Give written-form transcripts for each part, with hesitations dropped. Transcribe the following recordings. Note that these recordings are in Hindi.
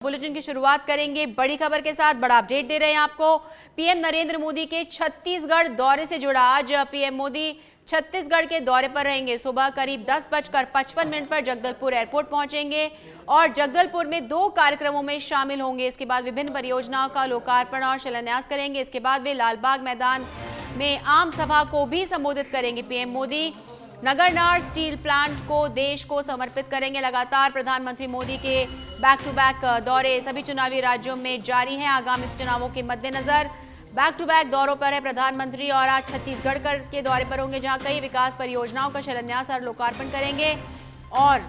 बुलेटिन की शुरुआत करेंगे बड़ी खबर के साथ। बड़ा अपडेट दे रहे हैं आपको। पीएम नरेंद्र मोदी के छत्तीसगढ़ दौरे से जुड़ा आज पीएम मोदी छत्तीसगढ़ के दौरे पर रहेंगे। सुबह करीब 10:55 पर जगदलपुर एयरपोर्ट पहुंचेंगे और जगदलपुर में 2 कार्यक्रमों में शामिल होंगे। इसके बाद विभिन्न परियोजनाओं का लोकार्पण और शिलान्यास करेंगे। इसके बाद वे लालबाग मैदान में आम सभा को भी संबोधित करेंगे। PM Modi Nagarnar steel plant को देश को समर्पित करेंगे। लगातार प्रधानमंत्री मोदी के बैक टू बैक दौरे सभी चुनावी राज्यों में जारी हैं। आगामी चुनावों के मद्देनजर बैक टू बैक दौरों पर है प्रधानमंत्री और आज छत्तीसगढ़ के दौरे पर होंगे, जहां कई विकास परियोजनाओं का शिलान्यास और लोकार्पण करेंगे और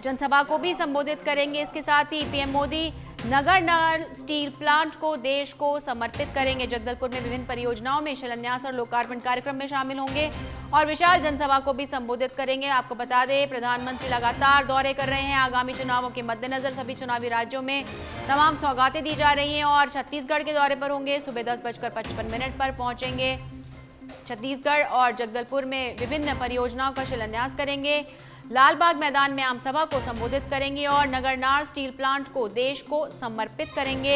जनसभा को भी संबोधित करेंगे। इसके साथ ही PM Modi Nagarnar steel plant को देश को समर्पित करेंगे। जगदलपुर में विभिन्न परियोजनाओं में शिलान्यास और लोकार्पण कार्यक्रम में शामिल होंगे और विशाल जनसभा को भी संबोधित करेंगे। आपको बता दें, प्रधानमंत्री लगातार दौरे कर रहे हैं। आगामी चुनावों के मद्देनजर सभी चुनावी राज्यों में तमाम सौगातें दी जा रही हैं और छत्तीसगढ़ के दौरे पर होंगे। सुबह 10:55 पर पहुंचेंगे छत्तीसगढ़ और जगदलपुर में विभिन्न परियोजनाओं का शिलान्यास करेंगे। लालबाग मैदान में आम सभा को संबोधित करेंगे और नगरनार स्टील प्लांट को देश को समर्पित करेंगे।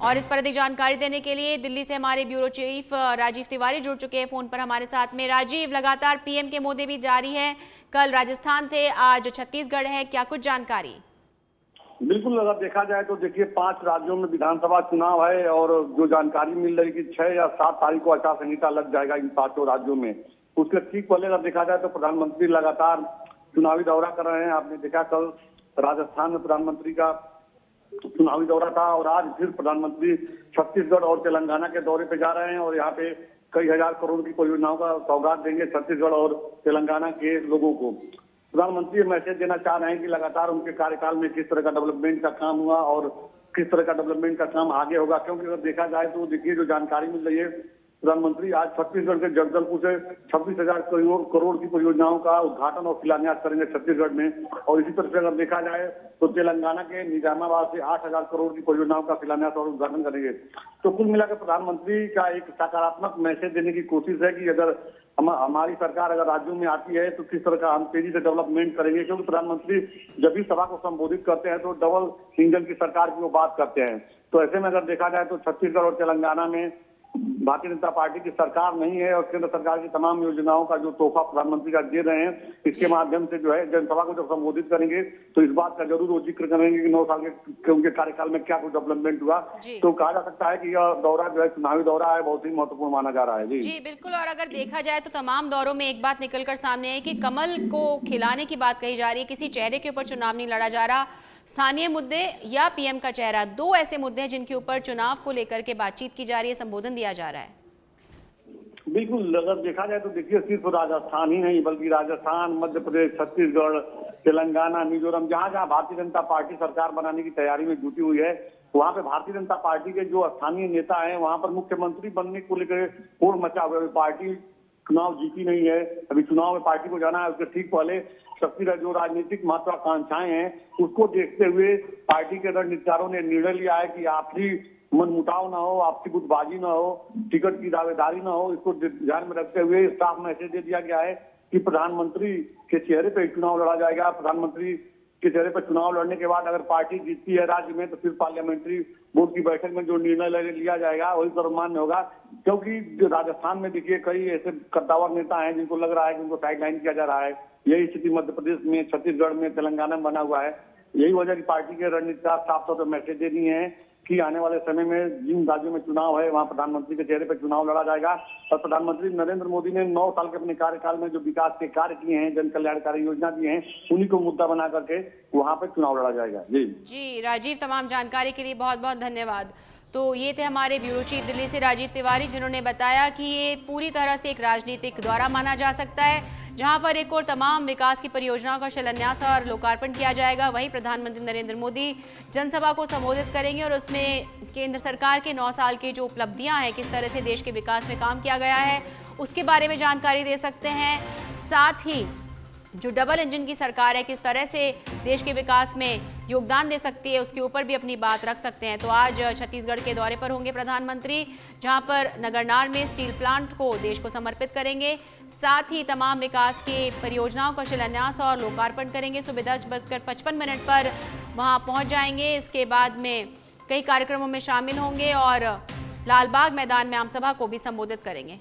और इस पर अधिक जानकारी देने के लिए दिल्ली से हमारे ब्यूरो चीफ राजीव तिवारी जुड़ चुके हैं फोन पर हमारे साथ में। राजीव, लगातार पीएम के मोदी भी जारी है। कल राजस्थान थे, आज छत्तीसगढ़ है, क्या कुछ जानकारी? बिल्कुल, अगर देखा जाए तो देखिए 5 राज्यों में विधानसभा चुनाव है और जो जानकारी मिल रही है कि 6 या 7 तारीख को आचार संहिता लग जाएगा इन 5 राज्यों में। उसके ठीक पहले अगर देखा जाए तो प्रधानमंत्री लगातार चुनावी दौरा कर रहे हैं। आपने देखा कल राजस्थान में प्रधानमंत्री का चुनावी दौरा था और आज फिर प्रधानमंत्री छत्तीसगढ़ और तेलंगाना के दौरे पे जा रहे हैं और यहाँ पे कई हजार करोड़ की परियोजनाओं का सौगात देंगे छत्तीसगढ़ और तेलंगाना के लोगों को। प्रधानमंत्री मैसेज देना चाह रहे हैं कि लगातार उनके कार्यकाल में किस तरह का डेवलपमेंट का काम हुआ और किस तरह का डेवलपमेंट का काम आगे होगा। क्योंकि अगर देखा जाए तो देखिए जो जानकारी मिल रही है, प्रधानमंत्री आज छत्तीसगढ़ के जगदलपुर से 26,000 करोड़ की परियोजनाओं का उद्घाटन और शिलान्यास करेंगे छत्तीसगढ़ में। और इसी तरह से अगर देखा जाए तो तेलंगाना के निजामाबाद से 8,000 करोड़ की परियोजनाओं का शिलान्यास और उद्घाटन करेंगे। तो कुल मिलाकर प्रधानमंत्री का एक सकारात्मक मैसेज देने की कोशिश है कि अगर हमारी सरकार अगर राज्यों में आती है तो किस तरह का हम तेजी से डेवलपमेंट करेंगे। क्योंकि प्रधानमंत्री जब भी सभा को संबोधित करते हैं तो डबल इंजन की सरकार की वो बात करते हैं। तो ऐसे में अगर देखा जाए तो छत्तीसगढ़ और तेलंगाना में भारतीय जनता पार्टी की सरकार नहीं है और केंद्र सरकार की तमाम योजनाओं का जो तोहफा प्रधानमंत्री का दे रहे हैं, इसके माध्यम से जो है जनसभा को जब संबोधित करेंगे तो इस बात का जरूर वो जिक्र करेंगे कि 9 साल के उनके कार्यकाल में क्या कुछ डेवलपमेंट हुआ। तो कहा जा सकता है कि यह दौरा जो है चुनावी दौरा है, बहुत ही महत्वपूर्ण माना जा रहा है। जी बिल्कुल। और अगर देखा जाए तो तमाम दौरों में एक बात निकलकर सामने है कि कमल को खिलाने की बात कही जा रही है। किसी चेहरे के ऊपर चुनाव नहीं लड़ा जा रहा। स्थानीय मुद्दे या पीएम का चेहरा, 2 ऐसे मुद्दे हैं जिनके ऊपर चुनाव को लेकर के बातचीत की जा रही है, संबोधन दिया जा रहा है। बिल्कुल, अगर देखा जाए तो देखिए सिर्फ राजस्थान ही नहीं बल्कि राजस्थान, मध्य प्रदेश, छत्तीसगढ़, तेलंगाना, मिजोरम, जहां जहां भारतीय जनता पार्टी सरकार बनाने की तैयारी में जुटी हुई है, वहां पे भारतीय जनता पार्टी के जो स्थानीय नेता हैं वहां पर मुख्यमंत्री बनने को लेकर शोर मचा हुआ है। पार्टी चुनाव जीती नहीं है, अभी चुनाव में पार्टी को जाना है। उसके ठीक पहले शक्ति जो राजनीतिक महत्वाकांक्षाएं हैं उसको देखते हुए पार्टी के रणनीतिकारों ने निर्णय लिया है कि आपसी मनमुटाव ना हो, आपसी गुटबाजी ना हो, टिकट की दावेदारी ना हो। इसको ध्यान में रखते हुए साफ मैसेज दे दिया गया है कि प्रधानमंत्री के चेहरे पर चुनाव लड़ा जाएगा। प्रधानमंत्री के चेहरे पर चुनाव लड़ने के बाद अगर पार्टी जीतती है राज्य में तो फिर पार्लियामेंट्री बोर्ड की बैठक में जो निर्णय लिया जाएगा वही सर्वमान्य होगा। क्योंकि जो राजस्थान में देखिए कई ऐसे कद्दावर नेता हैं जिनको लग रहा है कि उनको साइडलाइन किया जा रहा है। यही स्थिति मध्य प्रदेश में, छत्तीसगढ़ में, तेलंगाना में बना हुआ है। यही वजह की पार्टी के रणनीतिकार साफ तौर पर मैसेज दे दिए हैं कि आने वाले समय में जिन राज्यों में चुनाव है वहां प्रधानमंत्री के चेहरे पर चुनाव लड़ा जाएगा। और प्रधानमंत्री नरेंद्र मोदी ने 9 साल के अपने कार्यकाल में जो विकास के कार्य किए हैं, जन कल्याणकारी योजना दी हैं, उन्हीं को मुद्दा बना करके वहां पर चुनाव लड़ा जाएगा। जी राजीव, तमाम जानकारी के लिए बहुत बहुत धन्यवाद। तो ये थे हमारे ब्यूरो चीफ दिल्ली से राजीव तिवारी, जिन्होंने बताया कि ये पूरी तरह से एक राजनीतिक दौरा माना जा सकता है, जहां पर एक और तमाम विकास की परियोजनाओं का शिलान्यास और लोकार्पण किया जाएगा। वहीं प्रधानमंत्री नरेंद्र मोदी जनसभा को संबोधित करेंगे और उसमें केंद्र सरकार के 9 साल की जो उपलब्धियां हैं, किस तरह से देश के विकास में काम किया गया है, उसके बारे में जानकारी दे सकते हैं। साथ ही जो डबल इंजन की सरकार है किस तरह से देश के विकास में योगदान दे सकती है, उसके ऊपर भी अपनी बात रख सकते हैं। तो आज छत्तीसगढ़ के दौरे पर होंगे प्रधानमंत्री, जहां पर नगरनार में स्टील प्लांट को देश को समर्पित करेंगे। साथ ही तमाम विकास की परियोजनाओं का शिलान्यास और लोकार्पण करेंगे। सुबह 10:55 पर वहां पहुंच जाएंगे। इसके बाद में कई कार्यक्रमों में शामिल होंगे और लालबाग मैदान में आमसभा को भी संबोधित करेंगे।